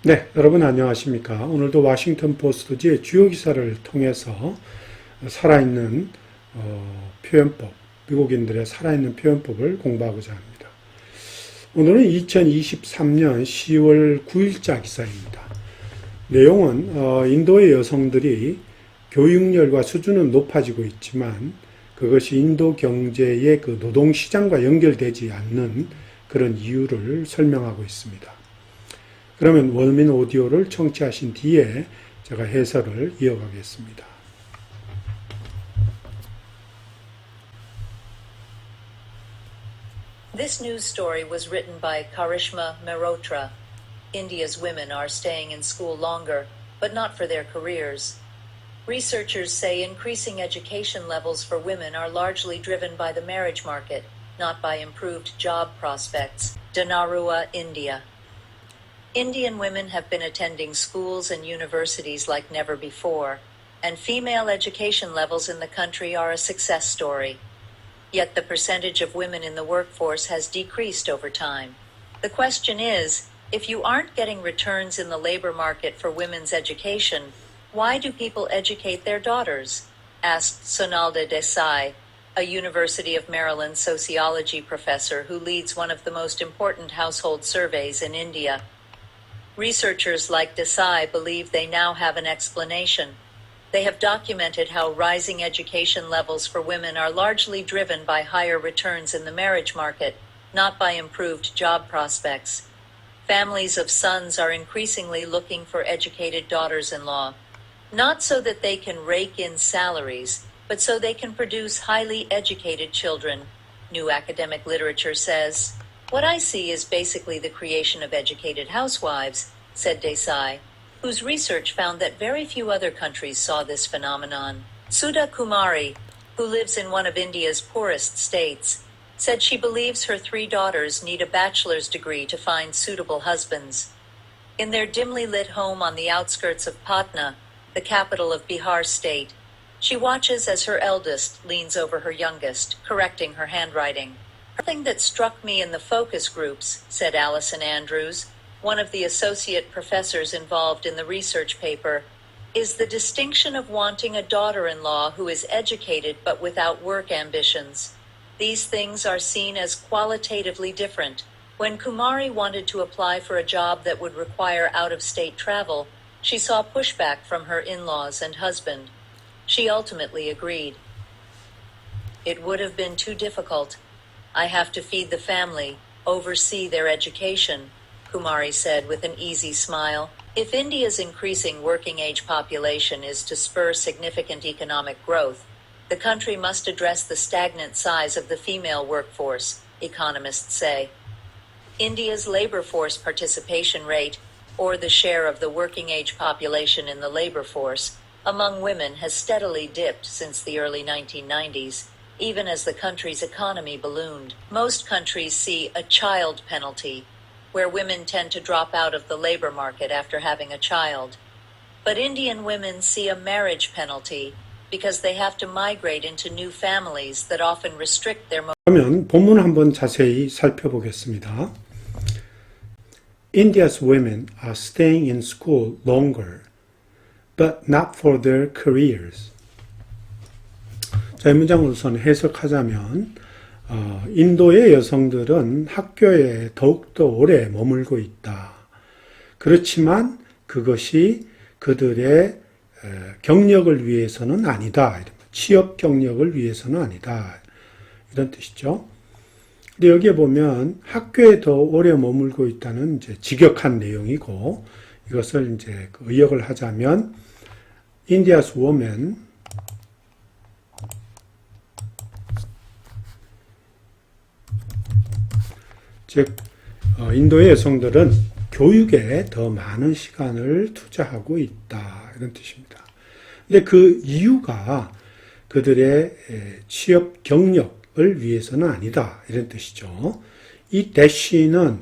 네, 여러분 안녕하십니까? 오늘도 워싱턴 포스트지의 주요 기사를 통해서 살아있는 표현법, 미국인들의 살아있는 표현법을 공부하고자 합니다. 오늘은 2023년 10월 9일자 기사입니다. 내용은 인도의 여성들이 교육열과 수준은 높아지고 있지만 그것이 인도 경제의 그 노동시장과 연결되지 않는 그런 이유를 설명하고 있습니다. 그러면 원민 오디오를 청취하신 뒤에 제가 해설을 이어가겠습니다. This news story was written by Karishma Mehrotra. India's women are staying in school longer, but not for their careers. Researchers say increasing education levels for women are largely driven by the marriage market, not by improved job prospects. Dhanarua, India. Indian women have been attending schools and universities like never before, and female education levels in the country are a success story. Yet the percentage of women in the workforce has decreased over time. The question is, if you aren't getting returns in the labor market for women's education, why do people educate their daughters? Asked Sonalda Desai, a University of Maryland sociology professor who leads one of the most important household surveys in India. Researchers like Desai believe they now have an explanation. They have documented how rising education levels for women are largely driven by higher returns in the marriage market, not by improved job prospects. Families of sons are increasingly looking for educated daughters-in-law, not so that they can rake in salaries, but so they can produce highly educated children, new academic literature says. What I see is basically the creation of educated housewives, said Desai, whose research found that very few other countries saw this phenomenon. Sudha Kumari, who lives in one of India's poorest states, said she believes her 3 daughters need a bachelor's degree to find suitable husbands. In their dimly lit home on the outskirts of Patna, the capital of Bihar state, she watches as her eldest leans over her youngest, correcting her handwriting. Something that struck me in the focus groups, said Allison Andrews, one of the associate professors involved in the research paper, is the distinction of wanting a daughter-in-law who is educated but without work ambitions. These things are seen as qualitatively different. When Kumari wanted to apply for a job that would require out-of-state travel, she saw pushback from her in-laws and husband. She ultimately agreed. It would have been too difficult. I have to feed the family, oversee their education, Kumari said with an easy smile. If India's increasing working-age population is to spur significant economic growth, the country must address the stagnant size of the female workforce, economists say. India's labor force participation rate, or the share of the working-age population in the labor force, among women has steadily dipped since the early 1990s. Even as the country's economy ballooned. Most countries see a child penalty, where women tend to drop out of the labor market after having a child. But Indian women see a marriage penalty because they have to migrate into new families that often restrict their 그러면 본문 한번 자세히 살펴보겠습니다. India's women are staying in school longer, but not for their careers. 자, 이 문장을 우선 해석하자면 인도의 여성들은 학교에 더욱더 오래 머물고 있다. 그렇지만 그것이 그들의 경력을 위해서는 아니다. 취업 경력을 위해서는 아니다. 이런 뜻이죠. 근데 여기에 보면 학교에 더 오래 머물고 있다는 이제 직역한 내용이고 이것을 이제 의역을 하자면 India's women 즉 인도의 여성들은 교육에 더 많은 시간을 투자하고 있다 이런 뜻입니다. 근데 그 이유가 그들의 취업 경력을 위해서는 아니다 이런 뜻이죠. 이 대시는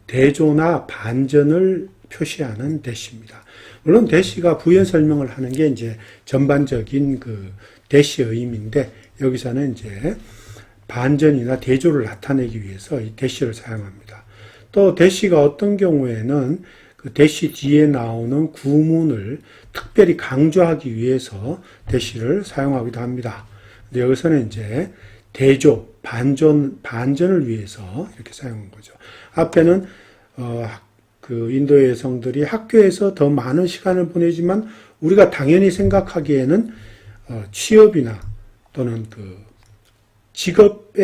대조나 반전을 표시하는 대시입니다. 물론 대시가 부연 설명을 하는 게 이제 전반적인 그 대시의 의미인데 여기서는 이제 반전이나 대조를 나타내기 위해서 이 대시를 사용합니다. 또 대시가 어떤 경우에는 그 대시 뒤에 나오는 구문을 특별히 강조하기 위해서 대시를 사용하기도 합니다. 근데 여기서는 이제 대조, 반전을 위해서 이렇게 사용한 거죠. 앞에는 그 인도의 여성들이 학교에서 더 많은 시간을 보내지만 우리가 당연히 생각하기에는 취업이나 또는 그 직업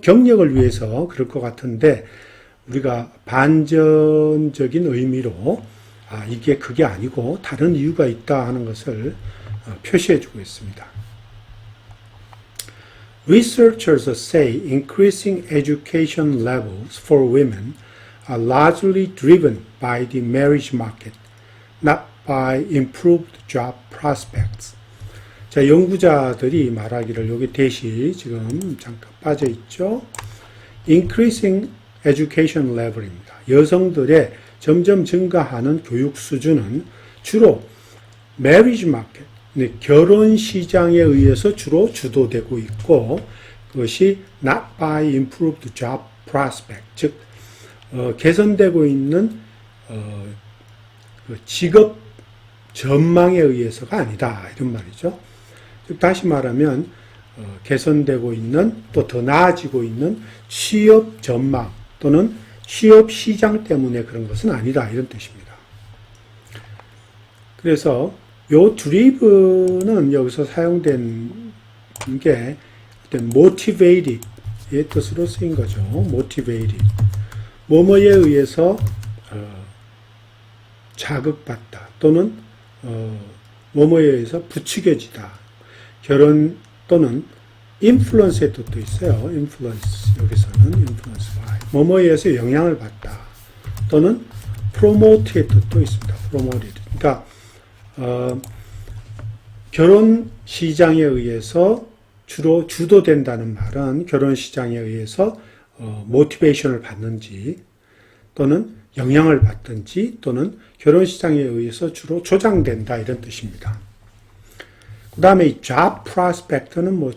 경력을 위해서 그럴 것 같은데 우리가 반전적인 의미로 이게 그게 아니고 다른 이유가 있다 하는 것을 표시해 주고 있습니다. Researchers say increasing education levels for women are largely driven by the marriage market, not by improved job prospects. 자, 연구자들이 말하기를 여기 대시 지금 잠깐 빠져 있죠. Increasing education level입니다. 여성들의 점점 증가하는 교육 수준은 주로 marriage market, 결혼 시장에 의해서 주로 주도되고 있고 그것이 not by improved job prospect, 즉 개선되고 있는 직업 전망에 의해서가 아니다 이런 말이죠. 즉 다시 말하면 개선되고 있는 또 더 나아지고 있는 취업 전망 또는 취업 시장 때문에 그런 것은 아니다 이런 뜻입니다. 그래서 요 driven은 여기서 사용된 게 어떤 motivated의 뜻으로 쓰인 거죠. motivated. 뭐뭐에 의해서 자극받다 또는 뭐뭐에 의해서 부추겨지다. 결혼 또는 influence의 뜻도 있어요. influence 여기서는 influence by 뭐뭐에 의해서 영향을 받다 또는 promote의 뜻도 있습니다. promoted. 그러니까 결혼 시장에 의해서 주로 주도된다는 말은 결혼 시장에 의해서 모티베이션을 받는지 또는 영향을 받든지 또는 결혼 시장에 의해서 주로 조장된다 이런 뜻입니다. 그 다음에 이 job prospect는 뭐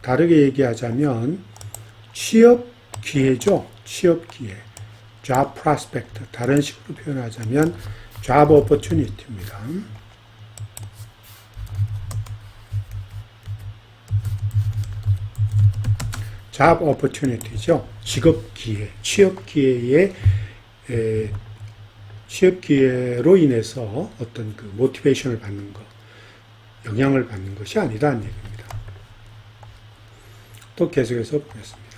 다르게 얘기하자면 취업 기회죠. 취업 기회. job prospect. 다른 식으로 표현하자면 job opportunity입니다. job opportunity죠. 직업 기회, 취업 기회로 인해서 어떤 그 모티베이션을 받는 것, 영향을 받는 것이 아니라는 얘기입니다. 또 계속해서 보겠습니다.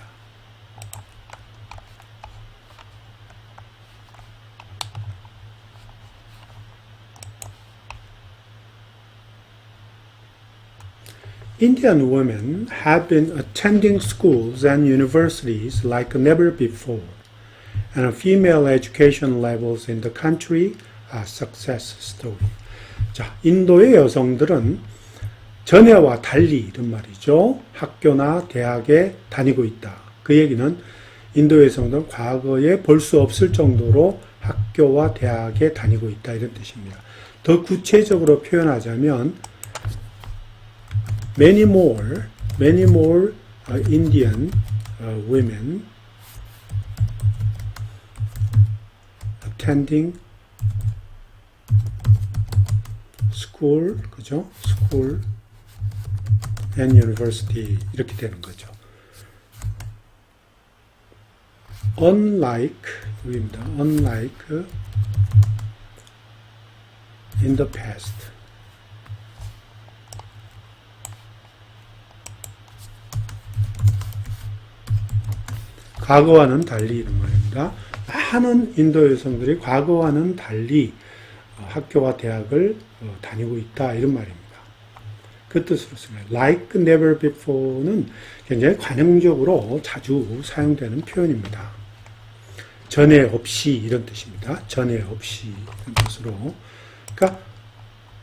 Indian women have been attending schools and universities like never before, and female education levels in the country are success story. 자, 인도의 여성들은 전에와 달리 이런 말이죠. 학교나 대학에 다니고 있다. 그 얘기는 인도 여성들은 과거에 볼 수 없을 정도로 학교와 대학에 다니고 있다 이런 뜻입니다. 더 구체적으로 표현하자면 many more Indian women attending school, 그죠? school and university 이렇게 되는 거죠. Unlike in the past. 과거와는 달리 이런 말입니다. 많은 인도 여성들이 과거와는 달리 학교와 대학을 다니고 있다 이런 말입니다. 그 뜻으로 씁니다. Like never before는 굉장히 관용적으로 자주 사용되는 표현입니다. 전에 없이 이런 뜻입니다. 전에 없이 이런 뜻으로. 그러니까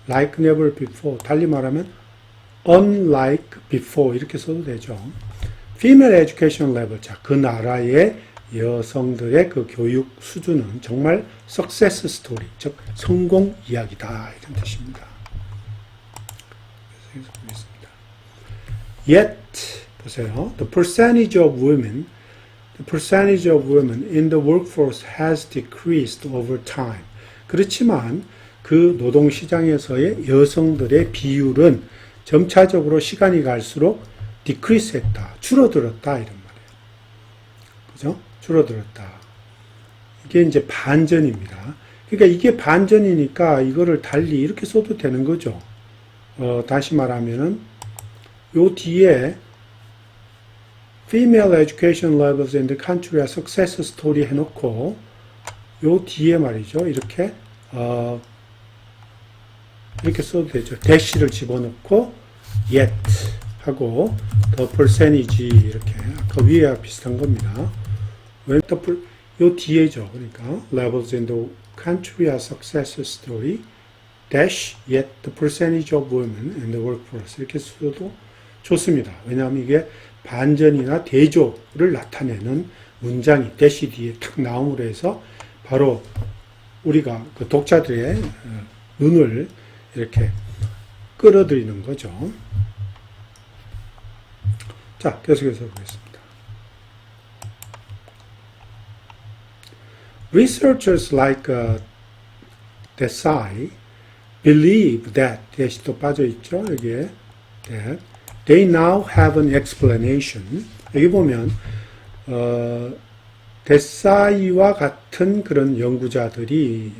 like never before 달리 말하면 unlike before 이렇게 써도 되죠. Female education level, 자, 그 나라의 여성들의 그 교육 수준은 정말 success story, 즉 성공 이야기다 이런 뜻입니다. Yet, 보세요. The percentage of women in the workforce has decreased over time. 그렇지만 그 노동시장에서의 여성들의 비율은 점차적으로 시간이 갈수록 decrease 했다. 줄어들었다. 이런 말이에요. 그죠? 줄어들었다. 이게 이제 반전입니다. 그러니까 이게 반전이니까 이거를 달리 이렇게 써도 되는 거죠. 다시 말하면은 요 뒤에 female education levels in the country are success story 해놓고 요 뒤에 말이죠. 이렇게 이렇게 써도 되죠. 대시를 집어넣고 yet 하고 the percentage 이렇게 아까 위에와 비슷한 겁니다. 왜 요 뒤에죠. 그러니까 levels in the country are success story dash yet the percentage of women in the workforce 이렇게 써도 좋습니다. 왜냐하면 이게 반전이나 대조를 나타내는 문장이 대시 뒤에 탁 나옴으로 해서 바로 우리가 그 독자들의 눈을 이렇게 끌어들이는 거죠. 자, 계속해서 보겠습니다. Researchers like Desai believe that, 대시 또 빠져있죠, 여기에. That they now have an explanation. 여기 보면, 데사이와 같은 그런 연구자들이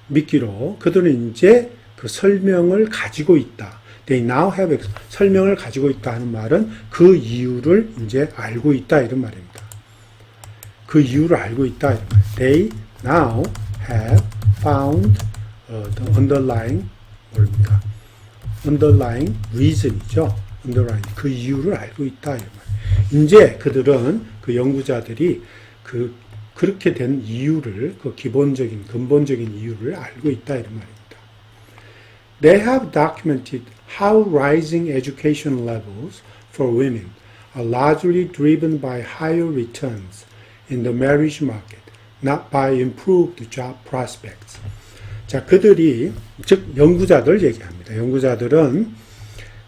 믿기로 그들은 이제 그 설명을 가지고 있다. They now have 설명을 가지고 있다 하는 말은 그 이유를 이제 알고 있다 이런 말입니다. 그 이유를 알고 있다 이런 말. They now have found the underlying 뭡니까? underlying reason이죠. underlying 그 이유를 알고 있다 이런 말. 이제 그들은 그 연구자들이 그렇게 된 이유를 그 기본적인 근본적인 이유를 알고 있다 이런 말입니다. They have documented how rising education levels for women are largely driven by higher returns in the marriage market, not by improved job prospects. 자, 그들이 즉 연구자들 얘기합니다. 연구자들은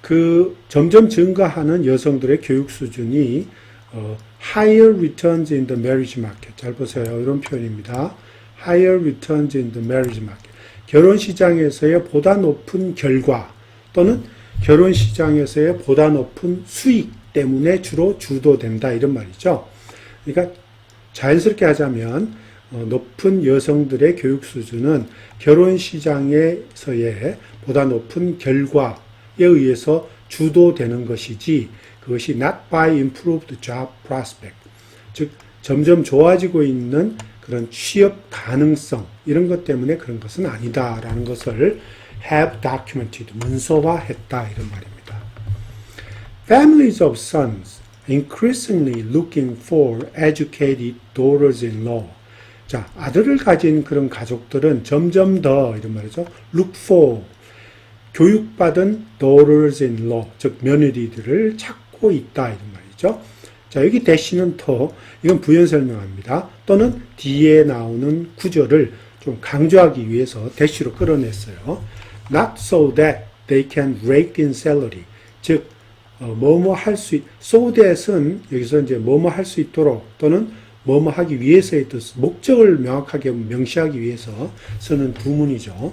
그 점점 증가하는 여성들의 교육 수준이 higher returns in the marriage market. 잘 보세요. 이런 표현입니다. higher returns in the marriage market. 결혼 시장에서의 보다 높은 결과 또는 결혼 시장에서의 보다 높은 수익 때문에 주로 주도된다 이런 말이죠. 그러니까 자연스럽게 하자면 높은 여성들의 교육 수준은 결혼 시장에서의 보다 높은 결과에 의해서 주도되는 것이지 그것이 not by improved job prospect, 즉 점점 좋아지고 있는 그런 취업 가능성 이런 것 때문에 그런 것은 아니다라는 것을 have documented, 문서화했다 이런 말입니다. Families of sons increasingly looking for educated daughters-in-law. 자, 아들을 가진 그런 가족들은 점점 더 이런 말이죠. look for 교육받은 daughters-in-law, 즉 며느리들을 찾고 있다 이런 말이죠. 자, 여기 대시는 더 이건 부연 설명합니다. 또는 뒤에 나오는 구절을 좀 강조하기 위해서 대시로 끌어냈어요. Not so that they can rake in salary. 즉 뭐뭐 할 수 so that은 여기서 이제 뭐뭐 할 수 있도록 또는 뭐뭐 하기 위해서의 뜻, 목적을 명확하게 명시하기 위해서 쓰는 구문이죠.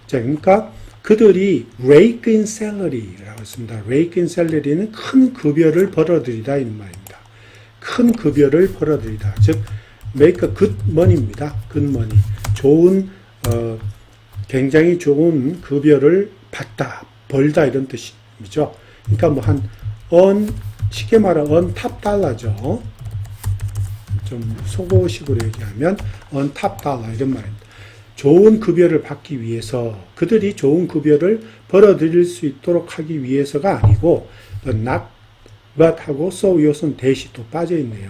자, 그러니까 그들이 rake in salary라고 했습니다. rake in salary는 큰 급여를 벌어들이다 이런 말입니다. 큰 급여를 벌어들이다. 즉 make a good money입니다. good money. 좋은 굉장히 좋은 급여를 받다, 벌다 이런 뜻이죠. 그러니까 뭐 한 쉽게 말하면 탑 달러죠. 좀 속어식으로 얘기하면 탑 달러 이런 말입니다. 좋은 급여를 받기 위해서 그들이 좋은 급여를 벌어들일 수 있도록 하기 위해서가 아니고 not but 하고 so 이것은 대시 또 빠져 있네요.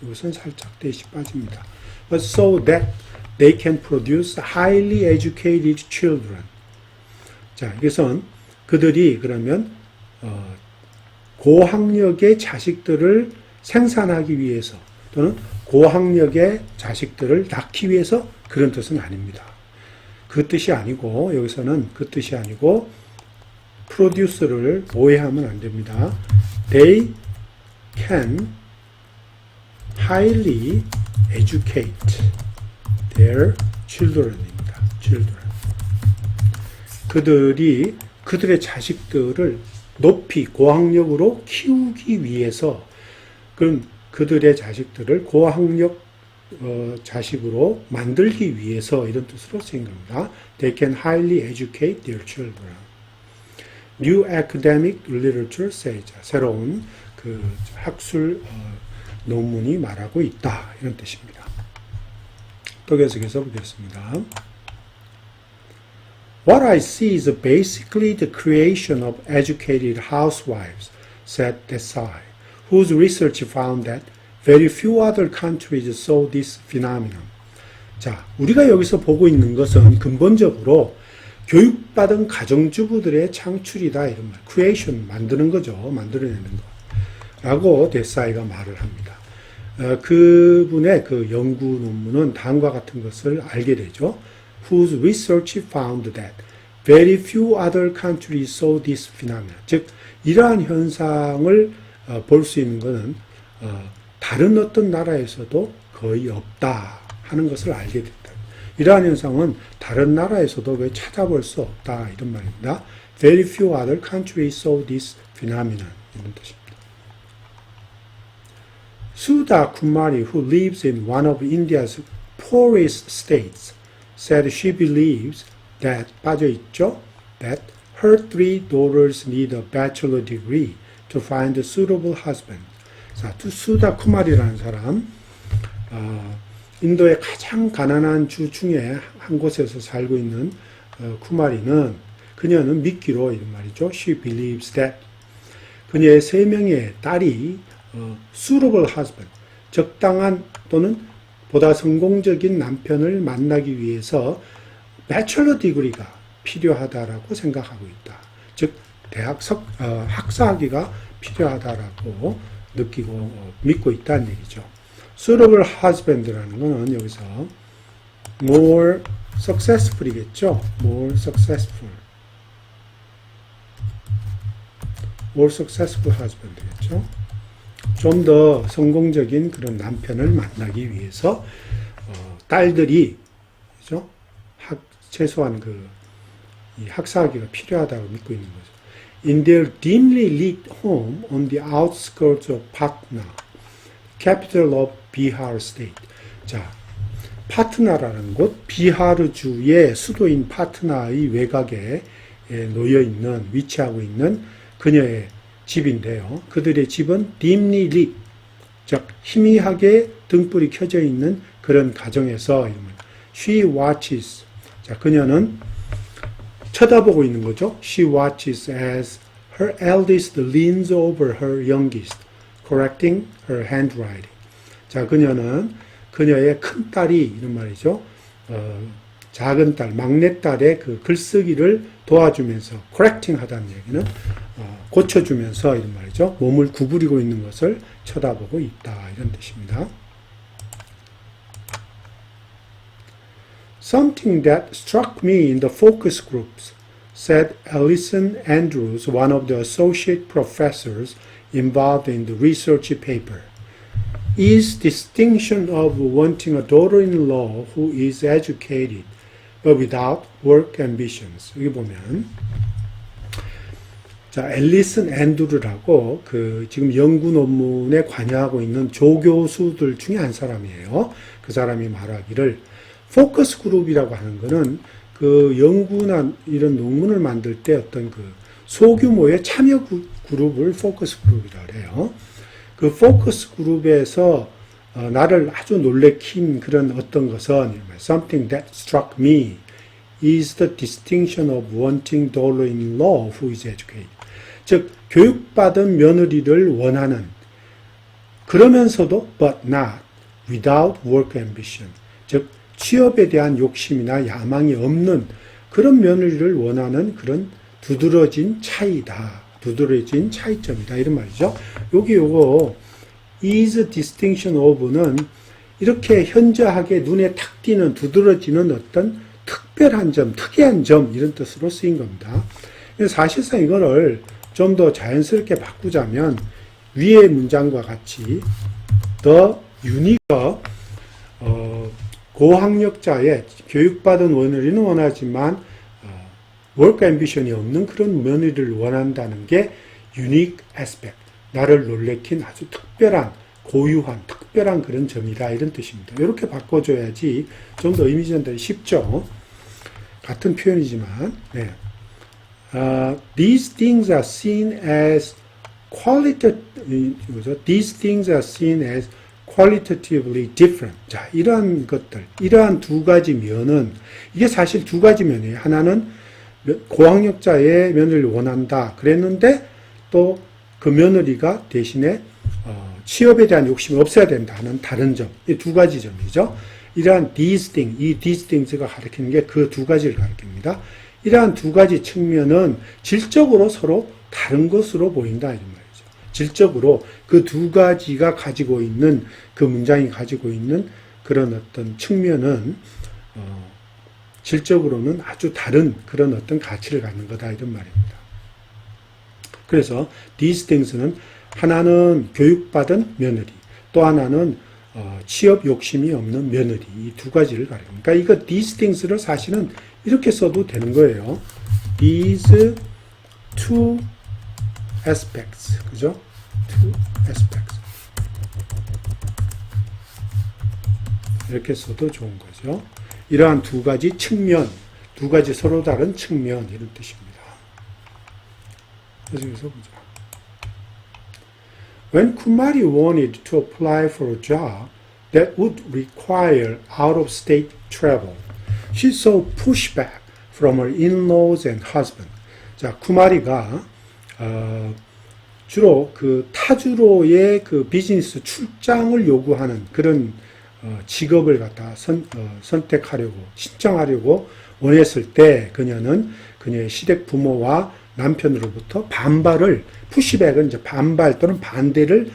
이것은 살짝 대시 빠집니다. But so that they can produce highly educated children. 자, 이것은 그들이 그러면 고학력의 자식들을 생산하기 위해서 또는 고학력의 자식들을 낳기 위해서 그런 뜻은 아닙니다. 그 뜻이 아니고 여기서는 그 뜻이 아니고 produce를 오해하면 안 됩니다. They can highly educate their children입니다. children. 그들이 그들의 자식들을 높이 고학력으로 키우기 위해서 그럼 그들의 자식들을 고학력 자식으로 만들기 위해서 이런 뜻으로 쓰인 겁니다. They can highly educate their children. New academic literature says. 새로운 그 학술 논문이 말하고 있다. 이런 뜻입니다. 또 계속해서 보겠습니다. What I see is basically the creation of educated housewives, said Desai, whose research found that very few other countries saw this phenomenon. 자, 우리가 여기서 보고 있는 것은 근본적으로 교육받은 가정주부들의 창출이다. 이런 말. creation, 만드는 거죠. 만들어내는 거. 라고 데사이가 말을 합니다. 그분의 그 연구 논문은 다음과 같은 것을 알게 되죠. Whose research found that very few other countries saw this phenomenon. 즉, 이러한 현상을 볼 수 있는 것은 다른 어떤 나라에서도 거의 없다 하는 것을 알게 됐다. 이러한 현상은 다른 나라에서도 거의 찾아볼 수 없다 이런 말입니다. Very few other countries saw this phenomenon. 이런 뜻입니다. Sudha Kumari, who lives in one of India's poorest states, said she believes that 빠져있죠? That her 3 daughters need a bachelor degree to find a suitable husband. 자, 수다 쿠마리라는 사람, 인도의 가장 가난한 주 중에 한 곳에서 살고 있는 쿠마리는 그녀는 믿기로 이런 말이죠. She believes that 그녀의 3명의 딸이 suitable husband, 적당한 또는 보다 성공적인 남편을 만나기 위해서 bachelor degree가 필요하다라고 생각하고 있다. 즉 대학 학사학위가 필요하다라고 느끼고 믿고 있다는 얘기죠. suitable husband라는 것은 여기서 more successful이겠죠. more successful husband이겠죠. 좀 더 성공적인 그런 남편을 만나기 위해서 딸들이 그죠? 최소한 이 학사학위가 필요하다고 믿고 있는 거죠. In their dimly lit home on the outskirts of Patna, capital of Bihar State. 자, 파트나라는 곳, 비하르주의 수도인 파트나의 외곽에 놓여 있는, 위치하고 있는 그녀의 집인데요. 그들의 집은 dimly lit, 즉 희미하게 등불이 켜져 있는 그런 가정에서 she watches. 자, 그녀는 쳐다보고 있는 거죠. She watches as her eldest leans over her youngest, correcting her handwriting. 자, 그녀는 그녀의 큰 딸이 이런 말이죠. 작은 딸, 막내딸의 그 글쓰기를 도와주면서 correcting 하다는 얘기는 고쳐주면서 이런 말이죠. 몸을 구부리고 있는 것을 쳐다보고 있다 이런 뜻입니다. Something that struck me in the focus groups, said Alison Andrews, one of the associate professors involved in the research paper, is distinction of wanting a daughter-in-law who is educated but without work ambitions. 여기 보면 자, 앨리슨 앤드루라고 지금 연구 논문에 관여하고 있는 조교수들 중에 한 사람이에요. 그 사람이 말하기를 포커스 그룹이라고 하는 거는 그 연구나 이런 논문을 만들 때 어떤 소규모의 참여 그룹을 포커스 그룹이라고 해요. 그 포커스 그룹에서 나를 아주 놀래킨 그런 어떤 것은 something that struck me is the distinction of wanting daughter-in-law who is educated. 즉 교육받은 며느리를 원하는 그러면서도 but not without work ambition. 즉 취업에 대한 욕심이나 야망이 없는 그런 며느리를 원하는 그런 두드러진 차이다. 두드러진 차이점이다. 이런 말이죠. 요거 is distinction of는 이렇게 현저하게 눈에 탁 띄는 두드러지는 어떤 특별한 점, 특이한 점 이런 뜻으로 쓰인 겁니다. 사실상 이거를 좀 더 자연스럽게 바꾸자면 위의 문장과 같이 the unique 고학력자의 교육받은 며느리는 원하지만 work ambition이 없는 그런 며느리를 원한다는 게 unique aspect, 나를 놀래킨 아주 특별한, 고유한, 특별한 그런 점이다 이런 뜻입니다. 이렇게 바꿔줘야지 좀 더 이미지 전달이 쉽죠. 같은 표현이지만 네. These things are seen as qualitatively different. 자, 이러한 것들, 이러한 두 가지 면은, 이게 사실 두 가지 면이에요. 하나는 고학력자의 며느리를 원한다 그랬는데 또 그 며느리가 대신에 취업에 대한 욕심이 없어야 된다 하는 다른 점. 이 두 가지 점이죠. 이러한 these things, 이 these things가 가리키는 게 그 두 가지를 가리킵니다. 이러한 두 가지 측면은 질적으로 서로 다른 것으로 보인다 이런 말이죠. 질적으로 그 두 가지가 가지고 있는, 그 문장이 가지고 있는 그런 어떤 측면은 질적으로는 아주 다른 그런 어떤 가치를 갖는 거다 이런 말입니다. 그래서 these things는 하나는 교육받은 며느리, 또 하나는 취업 욕심이 없는 며느리, 이 두 가지를 가리킵니다. 그러니까 이거 these things를 사실은 이렇게 써도 되는 거예요. These two aspects, 그죠? Two aspects. 이렇게 써도 좋은 거죠. 이러한 두 가지 측면, 두 가지 서로 다른 측면 이런 뜻입니다. 계속해서 보죠. When Kumari wanted to apply for a job that would require out-of-state travel, she saw pushback from her in-laws and husband. 자, 쿠마리가 주로 그 타주로의 그 비즈니스 출장을 요구하는 그런 직업을 갖다 선택하려고 신청하려고 원했을 때 그녀는 그녀의 시댁 부모와 남편으로부터 반발을, 푸시백은 이제 반발 또는 반대를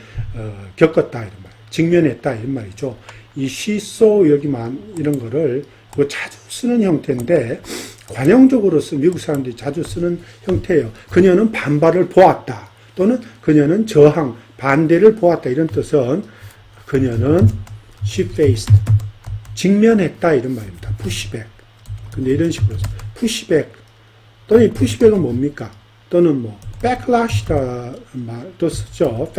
겪었다 이런 말, 직면했다 이런 말이죠. 이 she saw 여기만 이런 거를 자주 쓰는 형태인데 관용적으로 미국 사람들이 자주 쓰는 형태예요. 그녀는 반발을 보았다 또는 그녀는 저항, 반대를 보았다 이런 뜻은 그녀는 she faced, 직면했다 이런 말입니다. pushback. 근데 이런 식으로 pushback 또는 이 pushback은 뭡니까? 또는 뭐 backlash라 말도 쓰죠.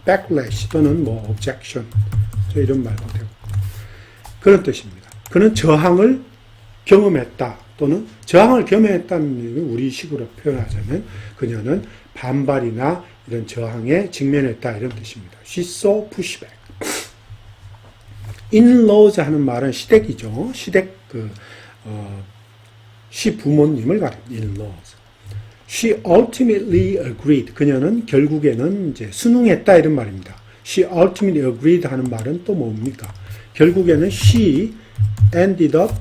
backlash 또는 뭐 objection 이런 말도 되고 그런 뜻입니다. 그는 저항을 경험했다 또는 저항을 경험했다는 우리식으로 표현하자면 그녀는 반발이나 이런 저항에 직면했다 이런 뜻입니다. She saw pushback. in-laws 하는 말은 시댁이죠. 시댁 시부모님을 가리킵니다. in-laws. She ultimately agreed. 그녀는 결국에는 이제 순응했다 이런 말입니다. She ultimately agreed 하는 말은 또 뭡니까? 결국에는 she ended up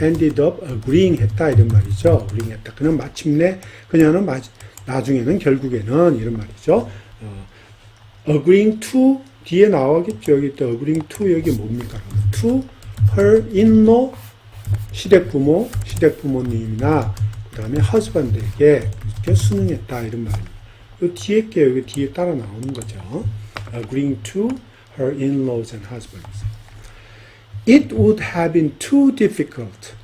agreeing 했다 이런 말이죠. agreeing 했다. 그는 마침내 그녀는 나중에는 결국에는 이런 말이죠. agreeing to 뒤에 나오겠죠. 여기 또 agreeing to 여기 뭡니까? to her in-law 시댁 부모님이나 그 다음에 husband에게 이렇게 순응했다 이런 말입니다. 이 뒤에 게 여기 뒤에 따라 나오는 거죠. agreeing to her in-laws and husbands. It would have been too difficult.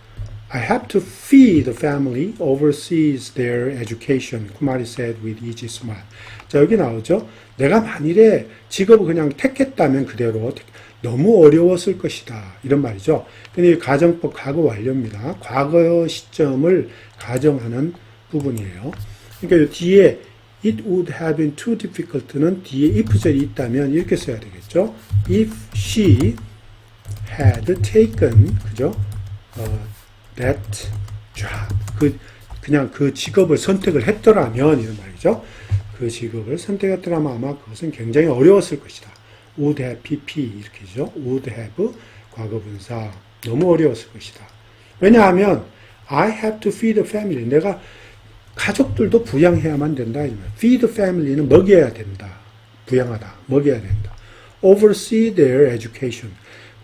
I have to fee the family, oversees their education. 쿠마리 said with easy smile. 자, 여기 나오죠. 내가 만일에 직업을 그냥 택했다면 그대로 너무 어려웠을 것이다. 이런 말이죠. 근데 가정법 과거 완료입니다. 과거 시점을 가정하는 부분이에요. 그러니까 뒤에 it would have been too difficult는 뒤에 if절이 있다면 이렇게 써야 되겠죠. If she had taken, 그죠? That job. 그냥 그 직업을 선택을 했더라면, 이런 말이죠. 그 직업을 선택했더라면 아마 그것은 굉장히 어려웠을 것이다. would have pp 이렇게죠. would have 과거분사 너무 어려웠을 것이다. 왜냐하면 I have to feed the family. 내가 가족들도 부양해야만 된다. feed the family는 먹여야 된다. 부양하다. 먹여야 된다. oversee their education.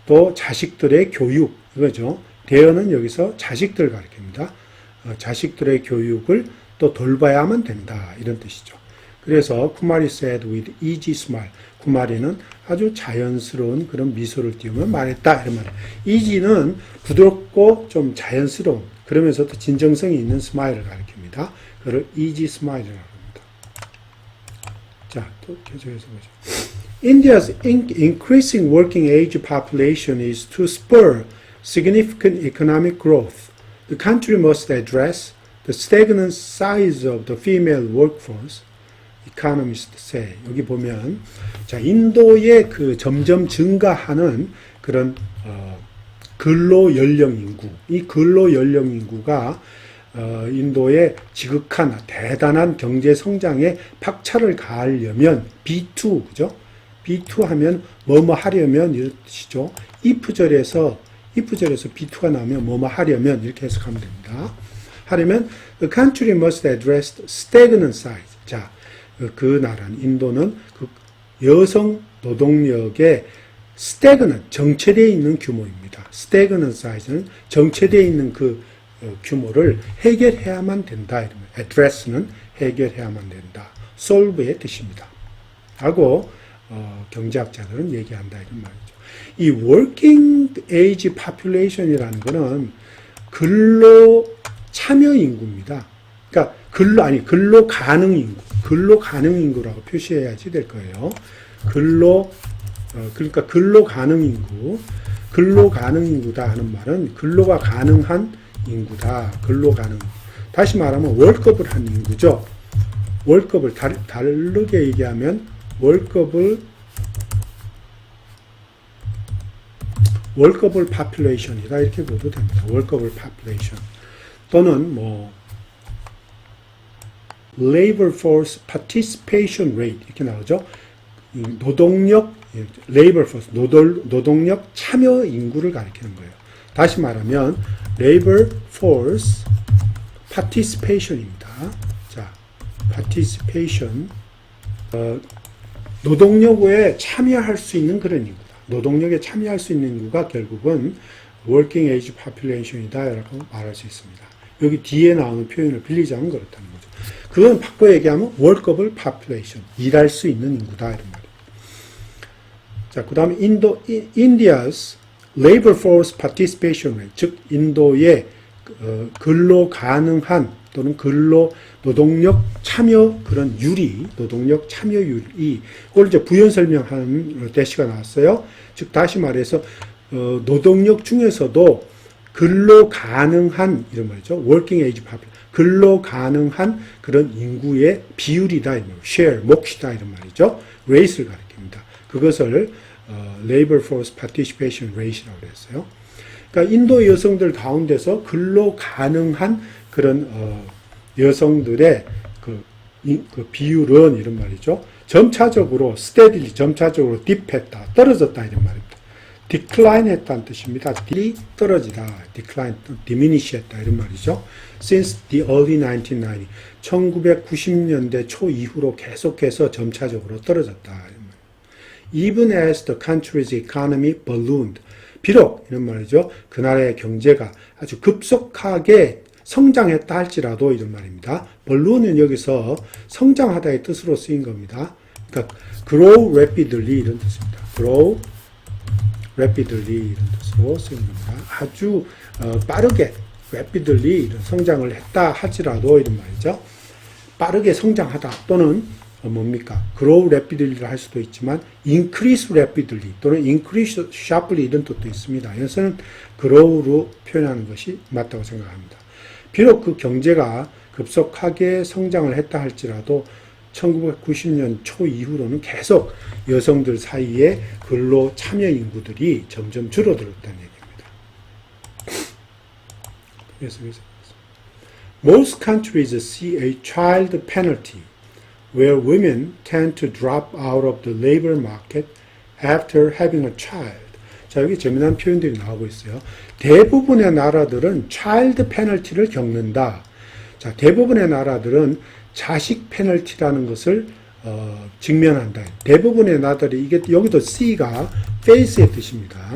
또 자식들의 교육. 이거죠. 대어는 여기서 자식들을 가리킵니다. 자식들의 교육을 또 돌봐야만 된다. 이런 뜻이죠. 그래서 쿠마리 said with easy smile. 쿠마리는 아주 자연스러운 그런 미소를 띄우며 말했다. 이런 말이에요. easy는 부드럽고 좀 자연스러운, 그러면서도 진정성이 있는 스마일을 가리킵니다. 그걸 easy smile이라고 합니다. 자, 또 계속해서 보죠. India's increasing working age population is to spur significant economic growth. The country must address the stagnant size of the female workforce. Economists say. 여기 보면, 자, 인도의 그 점점 증가하는 그런 근로 연령 인구, 이 근로 연령 인구가 인도의 지극한 대단한 경제 성장에 박차를 가하려면 B2, 그죠? B2 하면 뭐뭐 하려면 이런 뜻이죠. if절에서 B2가 나오면 뭐뭐 하려면 이렇게 해석하면 됩니다. 하려면 the country must address stagnant size. 자, 그 나라는 인도는 그 여성 노동력의 stagnant, 정체되어 있는 규모입니다. stagnant size는 정체되어 있는 그 규모를 해결해야만 된다. address는 해결해야만 된다. solve의 뜻입니다. 하고 경제학자들은 얘기한다 이런 말이죠. 이 working age population이라는 거는 근로 참여 인구입니다. 그러니까 근로 가능 인구, 근로 가능 인구라고 표시해야지 될 거예요. 그러니까 근로 가능 인구다 하는 말은 근로가 가능한 인구다. 근로 가능. 다시 말하면 월급을 한 인구죠. 월급을 다르게 얘기하면 월급을 population이다 이렇게 보도 됩니다. 월급을 population 또는 뭐 labor force participation rate 이렇게 나오죠. 노동력 labor force 노동력 참여 인구를 가리키는 거예요. 다시 말하면 labor force participation입니다. 자, participation 노동력에 참여할 수 있는 그런 인구다. 노동력에 참여할 수 있는 인구가 결국은 working age population이다라고 말할 수 있습니다. 여기 뒤에 나오는 표현을 빌리자면 그렇다는 거죠. 그건 바꿔 얘기하면 workable population, 일할 수 있는 인구다 이런 말이에요. 자, 그 다음에 India's labor force participation rate, 즉 인도의 근로 가능한 또는 노동력 참여 그런 유리, 노동력 참여율이, 그걸 이제 부연 설명하는 대시가 나왔어요. 즉, 다시 말해서, 노동력 중에서도 근로 가능한, 이런 말이죠. working age population. 근로 가능한 그런 인구의 비율이다, 이런 말이죠. share, 몫이다, 이런 말이죠. rate를 가리킵니다. 그것을, labor force participation rate이라고 그랬어요. 그러니까 인도 여성들 가운데서 근로 가능한 그런 여성들의 그 비율은 이런 말이죠. 점차적으로 dip했다, 떨어졌다 이런 말입니다. decline 했다는 뜻입니다. 떨어지다, decline, diminish 했다 이런 말이죠. Since the early 1990, 1990년대 초 이후로 계속해서 점차적으로 떨어졌다 이런 말입니다. Even as the country's economy ballooned, 비록 이런 말이죠. 그 나라의 경제가 아주 급속하게 성장했다 할지라도 이런 말입니다. balloon은 여기서 성장하다의 뜻으로 쓰인 겁니다. 그러니까 grow rapidly 이런 뜻입니다. grow rapidly 이런 뜻으로 쓰인 겁니다. 아주 빠르게 rapidly 이런 성장을 했다 할지라도 이런 말이죠. 빠르게 성장하다 또는 뭡니까? grow rapidly를 할 수도 있지만 increase rapidly 또는 increase sharply 이런 뜻도 있습니다. 여기서는 grow로 표현하는 것이 맞다고 생각합니다. 비록 그 경제가 급속하게 성장을 했다 할지라도 1990년 초 이후로는 계속 여성들 사이에 근로 참여 인구들이 점점 줄어들었다는 얘기입니다. 그래서 Most countries see a child penalty where women tend to drop out of the labor market after having a child. 자, 여기 재미난 표현들이 나오고 있어요. 대부분의 나라들은 child penalty를 겪는다. 자, 대부분의 나라들은 자식 페널티라는 것을 직면한다. 대부분의 나라들이 이게 여기도 C가 face의 뜻입니다.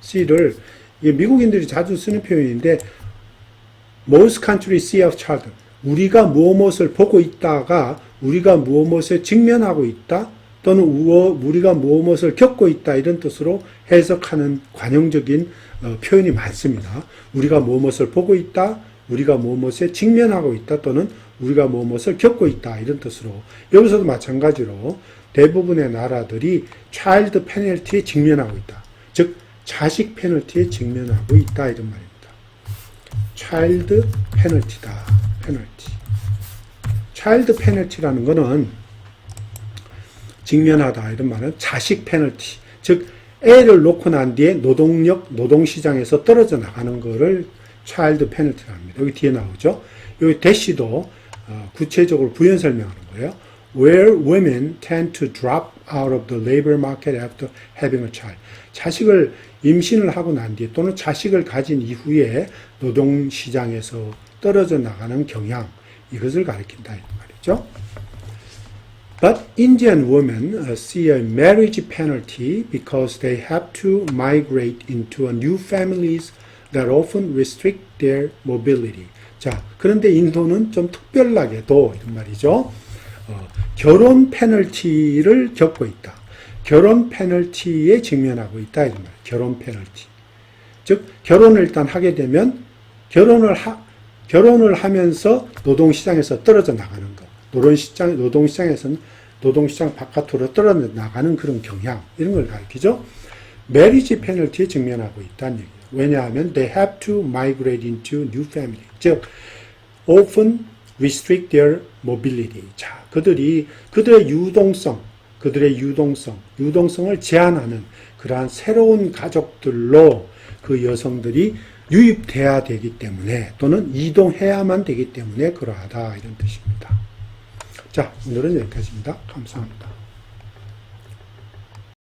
C를 미국인들이 자주 쓰는 표현인데 most countries see a child. 우리가 무엇을 보고 있다가 우리가 무엇에 직면하고 있다 또는 우리가 무엇을 겪고 있다 이런 뜻으로 해석하는 관용적인 표현이 많습니다. 우리가 무엇을 보고 있다, 우리가 무엇에 직면하고 있다 또는 우리가 무엇을 겪고 있다 이런 뜻으로 여기서도 마찬가지로 대부분의 나라들이 차일드 페널티에 직면하고 있다. 즉 자식 페널티에 직면하고 있다 이런 말입니다. 차일드 페널티다. 페널티. 차일드 페널티라는 것은 직면하다 이런 말은 자식 페널티. 즉 애를 놓고 난 뒤에 노동시장에서 떨어져 나가는 것을 차일드 페널티라고 합니다. 여기 뒤에 나오죠. 여기 대시도 구체적으로 부연 설명하는 거예요. Where women tend to drop out of the labor market after having a child. 자식을 임신을 하고 난 뒤에 또는 자식을 가진 이후에 노동시장에서 떨어져 나가는 경향 이것을 가리킨다 이 말이죠. But Indian women see a marriage penalty because they have to migrate into a new families that often restrict their mobility. 자, 그런데 인도는 좀 특별하게도 이런 말이죠. 결혼 페널티를 겪고 있다. 결혼 페널티에 직면하고 있다 이런 말이에요. 결혼 페널티. 즉 결혼을 일단 하게 되면 결혼을 하면서 노동시장에서 떨어져 나가는 것. 노동시장에서는 노동시장 바깥으로 떨어져 나가는 그런 경향 이런 걸 가리키죠. 메리지 페널티에 직면하고 있다는 얘기예요. 왜냐하면 they have to migrate into new family. 즉 often restrict their mobility. 자, 그들의 유동성을 제한하는 그러한 새로운 가족들로 그 여성들이 유입돼야 되기 때문에 또는 이동해야만 되기 때문에 그러하다 이런 뜻입니다. 자, 오늘은 여기까지입니다. 감사합니다.